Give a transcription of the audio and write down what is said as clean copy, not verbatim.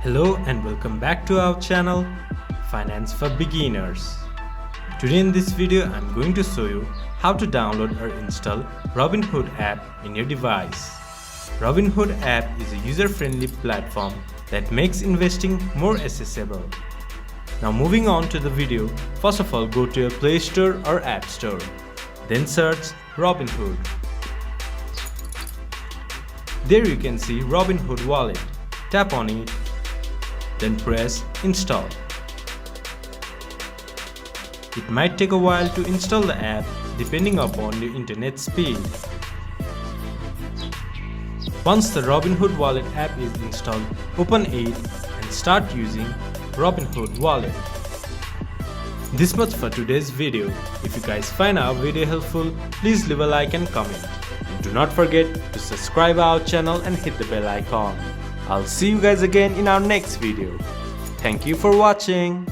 Hello and welcome back to our channel Finance for Beginners. Today in this video I'm going to show you how to download or install Robinhood app in your device. Robinhood app is a user-friendly platform that makes investing more accessible. Now moving on to the video, first of all go to your Play Store or App Store. Then search Robinhood. There you can see Robinhood wallet. Tap on it. Then press install. It might take a while to install the app depending upon your internet speed. Once the Robinhood wallet app is installed, open it and start using Robinhood wallet. This much for today's video. If you guys find our video helpful, please leave a like and comment. And do not forget to subscribe our channel and hit the bell icon. I'll see you guys again in our next video. Thank you for watching.